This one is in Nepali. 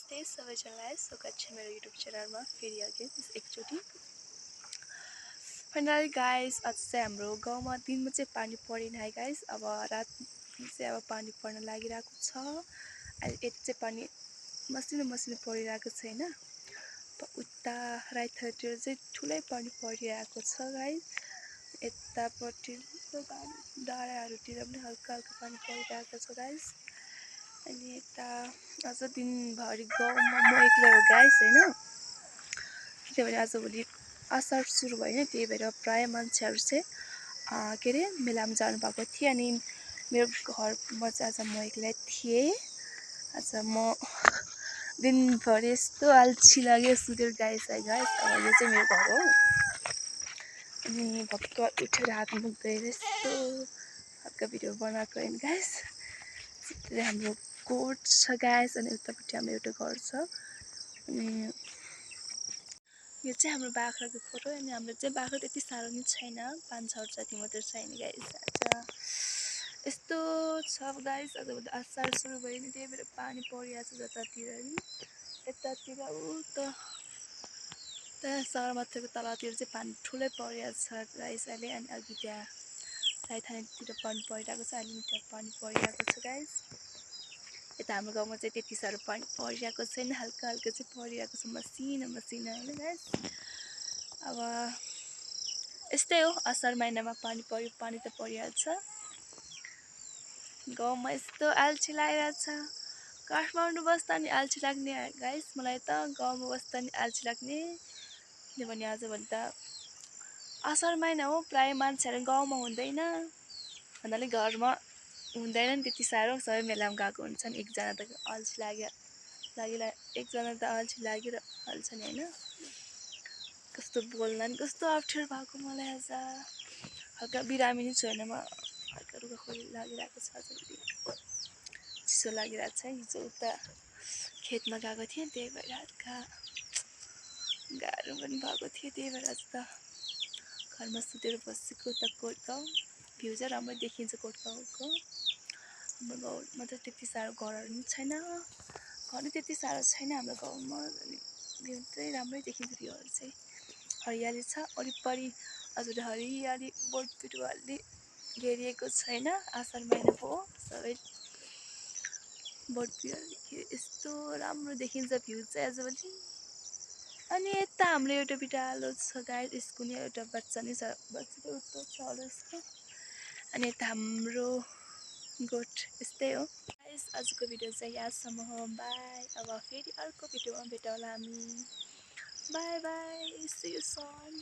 नमस्ते सबैजनालाई स्वागत छ मेरो युट्युब च्यानलमा फेरि अगेन एकचोटि। फाइनली गाइस आज चाहिँ हाम्रो गाउँमा दिनमा चाहिँ पानी परेन है गाइस। अब रात चाहिँ अब पानी पर्न लागिरहेको छ। अहिले यति चाहिँ पानी मसिनो परिरहेको छैन। उता राइटतिर चाहिँ ठुलै पानी परिरहेको छ गाइस। यतापट्टि डाँडाहरूतिर पनि हल्का पानी परिरहेको छ गाइस। अनि यता आज दिनभरि गाउँमा म एक्लै हो गाइस हैन। किनभने आजभोलि असार सुरु भयो नि, त्यही भएर प्राय मान्छेहरू चाहिँ के अरे मेलामा जानु भएको थियो। अनि मेरो घरमा चाहिँ आज म एक्लै थिएँ। आज म दिनभरि यस्तो अल्छी लाग्यो सुतेर गाइस है गाइस। अब यो चाहिँ मेरो घर हो। अनि भर्खर उठेर हात मुख धोएर यस्तो हल्का भिडियो बनाएको होइन गाइस। हाम्रो कोट छ गाइस अनि उतापट्टि हाम्रो एउटा घर छ। अनि यो चाहिँ हाम्रो बाख्राको फोटो। अनि हाम्रो चाहिँ बाख्रा त्यति साह्रो नि छैन, 5-6 जति मात्र छैन गाइस। यस्तो छ गाइस। आज असार सुरु भयो नि, त्यही भएर पानी परिरहेको छ जतातिर नि। यतातिर त्यहाँ सगरमाथाको तलतिर चाहिँ पानी ठुलै परिरहेको छ गाइस अहिले। अनि अघि त्यहाँ राइथानेतिर पानी परिरहेको छ, अहिले त्यहाँ पानी परिरहेको छ गाइस। यता हाम्रो गाउँमा चाहिँ त्यति साह्रो पानी परिरहेको छैन, हल्का चाहिँ परिरहेको छ, मसिनो होइन गाइस। अब यस्तै हो, असार महिनामा पानी पर्यो, पानी त परिहाल्छ। गाउँमा यस्तो अल्छी लागिरहेको छ। काठमाडौँ बस्दा नि अल्छी लाग्ने गाइस मलाई त, गाउँमा बस्दा नि अल्छी लाग्ने। किनभने आजभोलि त असार महिना हो, प्राय मान्छेहरू गाउँमा हुँदैन भन्नाले घरमा हुँदैन नि त्यति साह्रो। सबै मेलामा गएको हुन्छन्। एकजना त अल्छी एकजना त अल्छी लागिहाल्छ नि होइन। कस्तो बोल्दा नि कस्तो अप्ठ्यारो भएको मलाई आज। हल्का बिरामी नि छु होइन म, हल्का रुगाखोरी लागिरहेको छ। आजभोलि चिसो लागिरहेको छ। हिजो उता खेतमा गएको थिएँ, त्यही भएर हल्का गाह्रो पनि भएको थियो। त्यही भएर आज त घरमा सुतेर बसेको। उता कोटगाउँ भ्यू चाहिँ राम्रो देखिन्छ कोटगाउँको। हाम्रो गाउँमा त त्यति साह्रो घरहरू पनि छैन, घर त्यति साह्रो छैन हाम्रो गाउँमा। अनि भ्यू चाहिँ राम्रै देखिन्छ, भ्यूहरू चाहिँ हरियाली छ वरिपरि। हजुर हरियाली बोटबिरुवाले घेरिएको छैन। असार महिना हो, सबै बोटबिरुवाले यस्तो राम्रो देखिन्छ भ्यू चाहिँ आजभोलि। अनि यता हाम्रो एउटा बिरालो छ गाइस, यसको नि एउटा बच्चा नि छ, बच्चा त उस्तो छ होला यसको। अनि यता हाम्रो गोठ यस्तै हो गाइस। आजको भिडियो चाहिँ यहाँसम्म हो, बाई। अब फेरि अर्को भिडियोमा भेटौँला हामी, bye bye, see you soon.